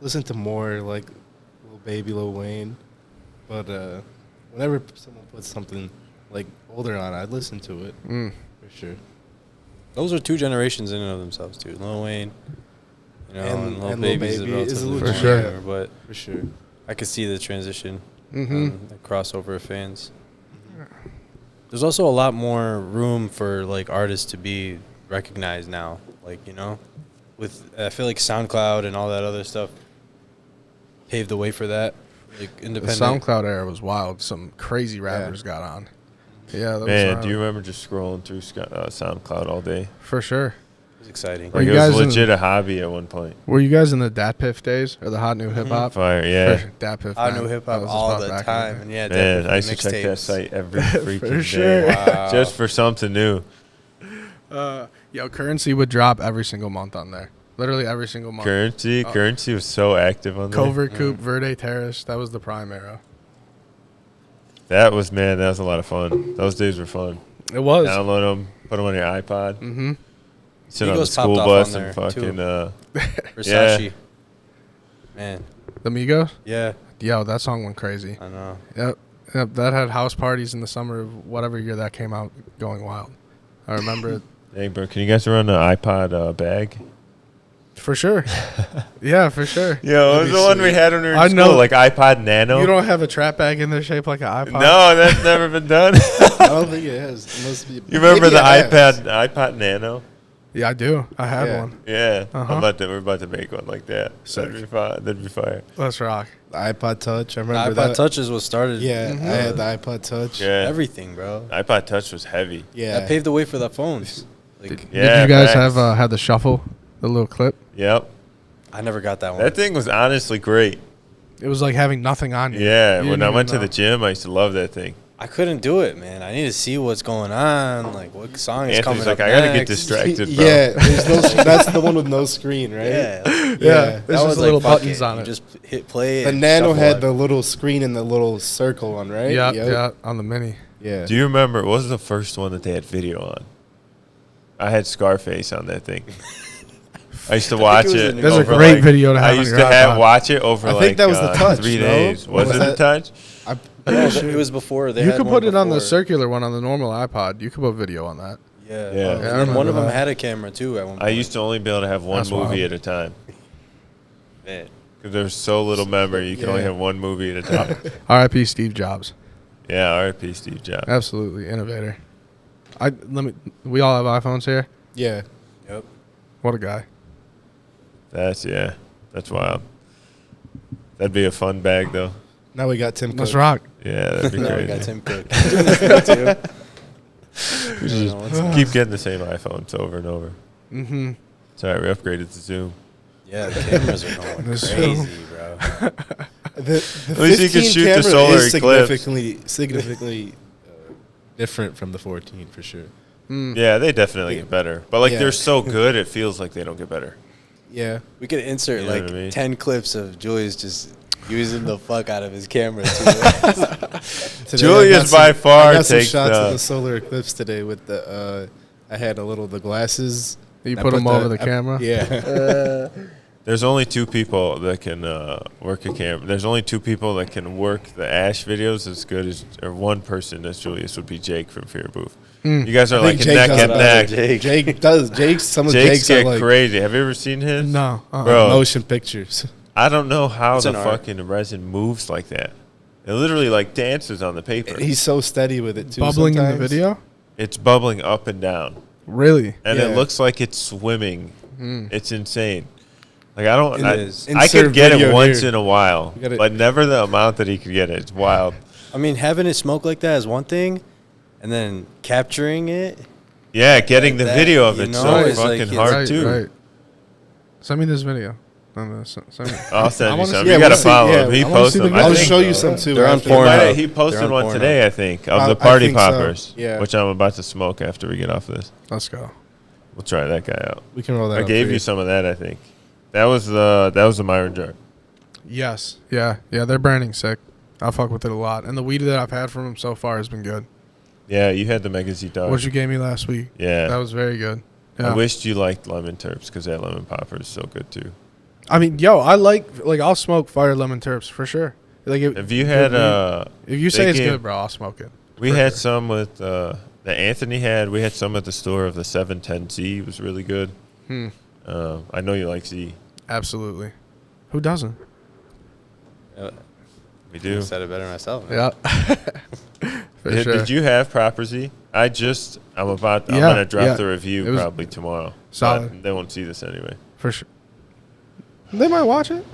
listen to more like Lil Baby, Lil Wayne, but whenever someone puts something like older on, I listen to it for sure. Those are two generations in and of themselves, too. Lil Wayne, you know, and Lil and Lil Baby's Baby is a relatively little For sure. newer, but For sure. I could see the transition, Mm-hmm. the crossover of fans. There's also a lot more room for like artists to be recognized now, like, you know, with I feel like SoundCloud and all that other stuff paved the way for that. Like The independent. SoundCloud era was wild. Some crazy rappers got on. Yeah, that Man, was do you remember just scrolling through SoundCloud all day? for sure. It was exciting. Are Like you it was guys in- legit a hobby at one point. Were you guys in the Dat Piff days or the hot new hip hop? Fire, yeah. Dat Piff. I man. knew hip That hop was all spot the back in time, day. and yeah, Man, definitely I used to check that mixtapes. site every freaking day. sure. Wow. Just for something new. Yo, Currency would drop every single month on there. Literally every single month. Currency was so active on there. Covert Coop, Verde Terrace. That was the prime era. That was a lot of fun. Those days were fun. It was. Download them, put them on your iPod, Mm-hmm. sit on the Migos school popped off bus on and there, fucking. Versace. Man, The Migos? yeah, Yo, that song went crazy. I know. Yep. That had house parties in the summer of whatever year that came out going wild. I remember it. Hey, bro, can you guys run the iPod bag? For sure. Yeah, for sure. Yeah, it was Let me the one see. we had when we were in I school, know. like iPod Nano. You don't have a trap bag in there shaped like an iPod? No, that's never been done. I don't think it has. It must be. You remember maybe the it has. iPod Nano? Yeah, I do. I had Yeah. one. Yeah, Uh-huh. we're about to make one like that. Sick. That'd be fun. That'd be fire. Let's rock. The iPod Touch. I The remember iPod that. Touch is what started. Yeah, I had the iPod Touch. Yeah, everything, bro. iPod Touch was heavy. Yeah. That paved the way for the phones. Like, Did Yeah, you guys facts. have had the shuffle, the little clip? Yep. I never got that one. That thing was honestly great. It was like having nothing on you. Yeah, You when didn't I even went to know. the gym, I used to love that thing. I couldn't do it, man. I need to see what's going on, like what song is Anthony's coming like, up I gotta get next. distracted, bro. Yeah, there's no, that's the one with no screen, right? Yeah, Yeah, Yeah. there's that just was little fuck buttons it. on You it. just hit play. The and Nano shuffle had it. the little screen and the little circle one, right? Yeah, Yep. yeah, on the mini. Yeah. Do you remember, what was the first one that they had video on? I had Scarface on that thing. I used to watch it was it. in- There's a over, great like- video to have I on used your to iPod. watch it over I like think that was the Touch, 3 no? days. What Was was it the that? Touch? No, it was before. They You had could one put it on the before. circular one on the normal iPod. You could put video on that. Yeah, Yeah. and Yeah, I then one remember of them that. had a camera too at one point. I used to only be able to have one That's movie wild. at a time. Man. Because there's so little memory, you can only Yeah. have one movie at a time. R.I.P. Steve Jobs. Yeah, R.I.P. Steve Jobs. Absolutely innovator. We all have iPhones here. Yeah. Yep. What a guy. That's wild. That'd be a fun bag, though. Now we got Tim Let's Cook. rock. Yeah, that'd be Now we crazy. got Tim Cook. Doing this thing, too. We just keep getting the same iPhones over and over. Mm-hmm. Sorry, we upgraded to Zoom. Yeah, the cameras are going This crazy, bro. The At least you can 15 shoot the camera solar is eclipse. significantly different from the 14 for sure. Mm. Yeah, they definitely get better. But, like, Yeah. they're so good, it feels like they don't get better. Yeah. We could insert You know like what I mean? 10 clips of Julius just using the fuck out of his camera. Too. Today Julius I got by far I got some takes shots the- of the solar eclipse today with the. I had the glasses. You I put them over the I- camera? Yeah. There's only 2 people that can work a camera. There's only 2 people that can work the Ash videos as good as, or one person as Julius would be Jake from Fear Booth. Mm. You guys are I like think Jake neck does and it neck. Jake. Jake does. Jake's some of Jake's Jake's get are like crazy. Have you ever seen his? No. Bro. motion pictures. I don't know how It's the an art. fucking resin moves like that. It literally like dances on the paper. He's so steady with it too. Bubbling in the sometimes. video? It's bubbling up and down, Really? and Yeah. it looks like it's swimming. Mm. It's insane. Like I don't. It I, is. I could Insert get it video once here. in a while, You gotta- but never the amount that he could get it. It's wild. I mean, having it smoke like that is one thing, and then capturing it. Yeah, getting the that, video of you it know, so it's like fucking it's- hard right, too. right. Send me this video. Send me. I'll I send you wanna some. see- You yeah, gotta we'll see. follow Yeah, him. He I wanna posts see the them. video. I I'll think show you some too. They're on after. Pornhub. He They're posted on one Pornhub. today, I think, of I the party think so. poppers, Yeah. which I'm about to smoke after we get off this. Let's go. We'll try that guy out. We can roll that. I up gave for you some of that, I think. That was the Myron jar. Yes. Yeah. Yeah. Their branding's sick. I fuck with it a lot, and the weed that I've had from them so far has been good. Yeah, you had the Mega Z Dog. What you gave me last week? Yeah. That was very good. I Yeah. wished you liked lemon terps because that lemon popper is so good too. I mean, yo, I like I'll smoke fire lemon terps for sure. Like Have you had if you say they it's gave- good, bro, I'll smoke it. we For had sure. some with that Anthony had. We had some at the store of the 710Z. It was really good. Hmm. I know you like Z. Absolutely. Who doesn't? We do. I said it better myself. Man. Yeah. For Did, sure. did you have proper Z? I'm Yeah, gonna drop yeah. the review It was probably tomorrow. solid. But they won't see this anyway. For sure. They might watch it.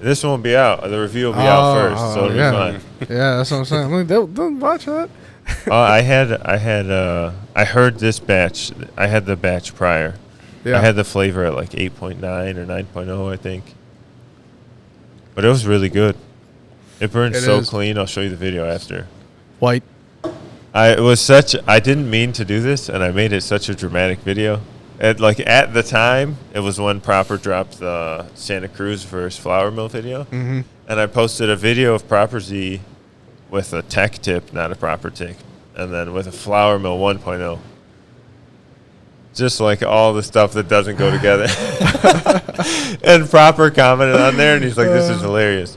This won't be out. The review will be out first, so it'll yeah. be fine. Yeah, that's what I'm saying. I'm like, they'll watch that. I heard this batch. I had the batch prior. Yeah. I had the flavor at like 8.9 or 9.0, I think. But it was really good. It burns It so is. clean. I'll show you the video after. White. I didn't mean to do this, and I made it such a dramatic video. At the time, it was when Proper dropped the Santa Cruz versus Flour Mill video. Mm-hmm. And I posted a video of Proper Z with a tech tip, not a proper tip, and then with a Flour Mill 1.0. Just like all the stuff that doesn't go together. And Proper commented on there, and he's like, "This is hilarious."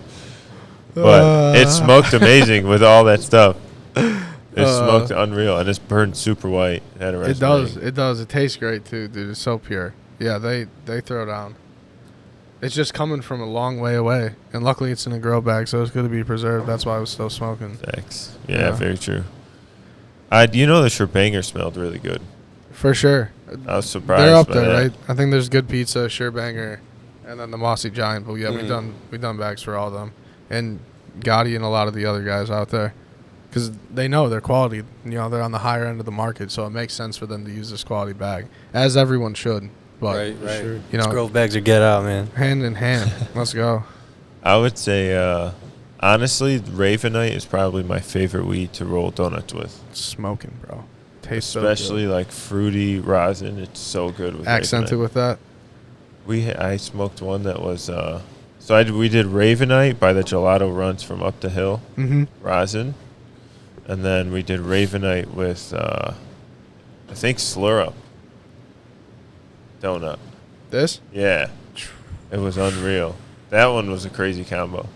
But it smoked amazing with all that stuff. It smoked unreal, and it's burned super white. It does. It does. It tastes great too, dude. It's so pure. Yeah, they throw down. It's just coming from a long way away, and luckily it's in a grow bag, so it's good to be preserved. That's why I was still smoking. Thanks. Yeah, Yeah. very true. The Sherbanger smelled really good. For sure. I was surprised. They're up by there, that. right? I think there's good pizza, Sherbanger, and then the Mossy Giant. But yeah, Mm. we done bags for all of them, and Gotti and a lot of the other guys out there, because they know their quality. You know, they're on the higher end of the market, so it makes sense for them to use this quality bag, as everyone should. but Right, right. sure. you It's know, Grove bags or get out, man. hand in hand. Let's go. I would say, honestly, Ravenite is probably my favorite weed to roll donuts with. Smoking, bro. Tastes Especially so like fruity rosin. It's so good with good. Accented Ravenite. with that. I smoked one that was we did Ravenite by the Gelato Runs from Up the Hill Mm-hmm. rosin, and then we did Ravenite with I think Slur Up donut. This? Yeah, it was unreal. That one was a crazy combo.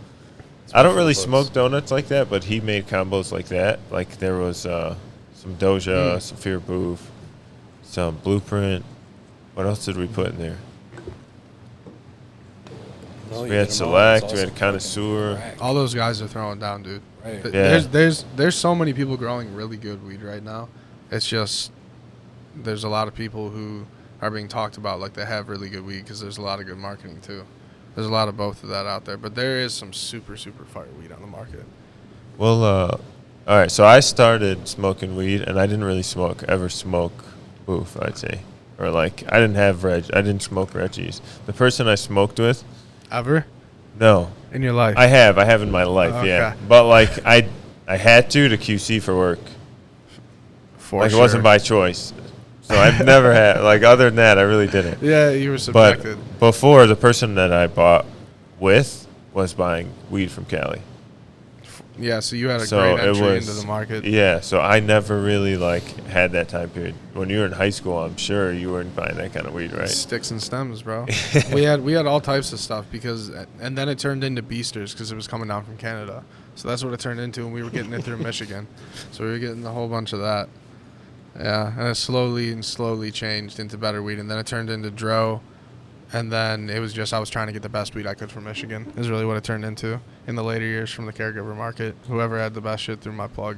I don't really smoke donuts like that, but he made combos like that. Like there was some Doja, some Fear Booth, some Blueprint. What else did we put in there? No, We you had get 'em all. It's Select, we had awesome. Connoisseur. Crack. All those guys are throwing down, dude. Right. Yeah. There's so many people growing really good weed right now. It's just there's a lot of people who are being talked about like they have really good weed because there's a lot of good marketing too. There's a lot of both of that out there, but there is some super fire weed on the market. Well, all right. So I started smoking weed, and I didn't really ever smoke booth, I'd say, or like I didn't smoke Reggie's. The person I smoked with, Ever no, in your life? I have in my life, Okay. yeah. But like I had to QC for work. For Like sure. it wasn't by choice. So I've never had like other than that, I really didn't. Yeah, you were But subjected. before, the person that I bought with was buying weed from Cali. Yeah, so you had a So great it entry was into the market. Yeah, so I never really like had that time period. When you were in high school, I'm sure you weren't buying that kind of weed, right? Sticks and stems, bro. we had all types of stuff and then it turned into Beasters because it was coming down from Canada. So that's what it turned into, and we were getting it through Michigan. So we were getting a whole bunch of that. Yeah, and it slowly changed into better weed, and then it turned into Dro, and then it was just I was trying to get the best weed I could from Michigan. Is really what it turned into in the later years from the caregiver market. Whoever had the best shit through my plug.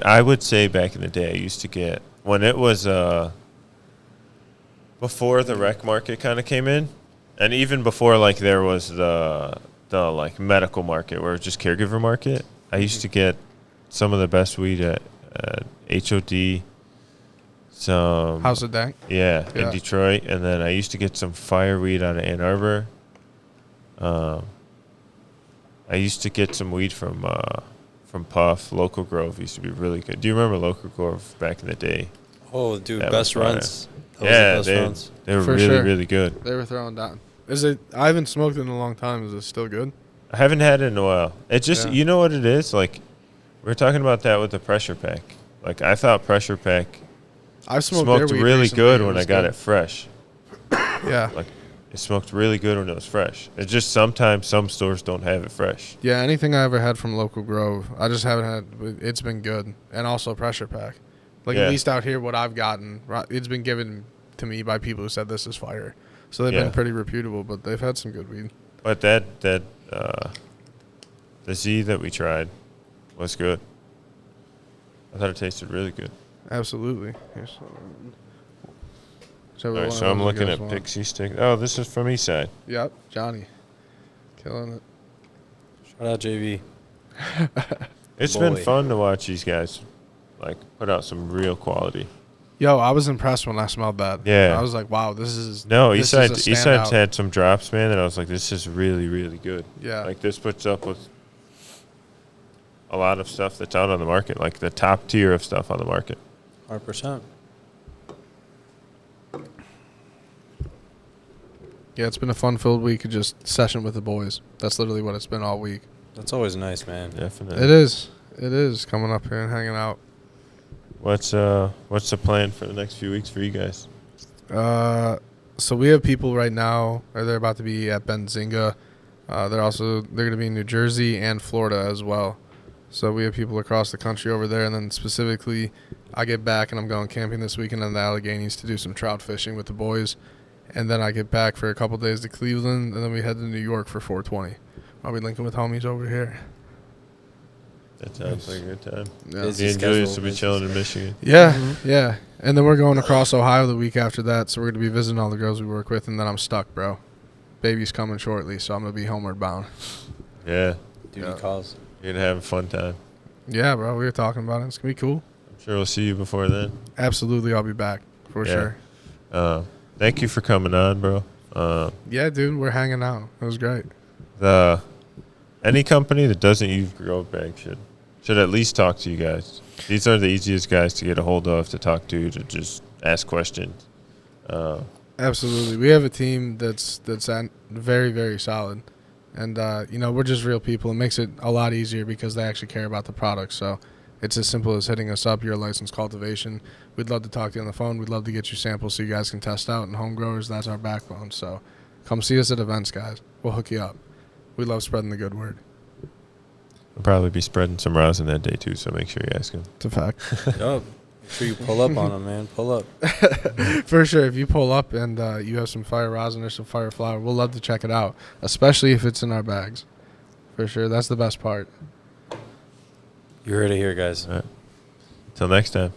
I would say back in the day, I used to get when it was before the rec market kind of came in, and even before like there was the like medical market where it was just caregiver market. I used to get some of the best weed at HOD, some House of Dank. yeah, in Yeah. Detroit, and then I used to get some fire weed out of Ann Arbor. I used to get some weed from Puff. Local Grove used to be really good. Do you remember Local Grove back in the day? Oh, dude, That best was fire. runs. Those Yeah, are the best runs. they were For really sure. really good. They were throwing down. Is it? I haven't smoked it in a long time. Is it still good? I haven't had it in a while. It just Yeah. you know what it is like. We were talking about that with the pressure pack. Like I thought pressure pack I've smoked, their smoked weed really recently. good It when I was got good. it fresh. Yeah. Like it smoked really good when it was fresh. It's just sometimes some stores don't have it fresh. Yeah, anything I ever had from Local Grove, I just haven't had. It's been good, and also pressure pack. Like Yeah. at least out here, what I've gotten, it's been given to me by people who said this is fire. So they've Yeah. been pretty reputable, but they've had some good weed. But the Z that we tried was good. I thought it tasted really good. Absolutely. Here's All right, so I'm looking at Pixie Stick. Oh, this is from Eastside. Yep, Johnny, killing it. Shout out JV. It's been Boy. fun to watch these guys like put out some real quality. Yo, I was impressed when I smelled that. Yeah. I was like, wow, this is No, this Eastside is a Eastside's standout. had some drops, man, that I was like, this is really, really good. Yeah. Like this puts up with a lot of stuff that's out on the market, like the top tier of stuff on the market. 100%. Yeah, it's been a fun-filled week of just session with the boys. That's literally what it's been all week. That's always nice, man. Definitely. It is. It is coming up here and hanging out. What's the plan for the next few weeks for you guys? So we have people right now, or they're about to be at Benzinga. They're going to be in New Jersey and Florida as well. So we have people across the country over there, and then specifically, I get back and I'm going camping this weekend in the Alleghenies to do some trout fishing with the boys, and then I get back for a couple days to Cleveland, and then we head to New York for 420. I'll be linking with homies over here. That sounds like a good time. Yeah. Busy Me and Julius schedule, will be busy chilling in Michigan. Yeah, yeah. And then we're going across Ohio the week after that, so we're going to be visiting all the girls we work with, and then I'm stuck, bro. Baby's coming shortly, so I'm going to be homeward bound. Yeah, Duty Yeah. calls. you're gonna have a fun time. Yeah, bro, we were talking about it. It's going to be cool. I'm sure we'll see you before then. Absolutely, I'll be back for Yeah. sure. thank you for coming on, bro. Yeah, dude, we're hanging out. It was great. Any company that doesn't use grow bag should at least talk to you guys. These are the easiest guys to get a hold of, to talk to just ask questions. Absolutely, we have a team that's very, very solid, and we're just real people. It makes it a lot easier because they actually care about the product. So it's as simple as hitting us up. You're a licensed cultivation. We'd love to talk to you on the phone. We'd love to get you samples so you guys can test out. And home growers, that's our backbone. So come see us at events, guys. We'll hook you up. We love spreading the good word. I'll probably be spreading some rosin that day too, so make sure you ask him. It's a fact. Yup. Make sure you pull up on them, man. Pull up. For sure. If you pull up and you have some fire rosin or some fire flower, we'll love to check it out, especially if it's in our bags. For sure. That's the best part. You heard it here, guys. All right. Till next time.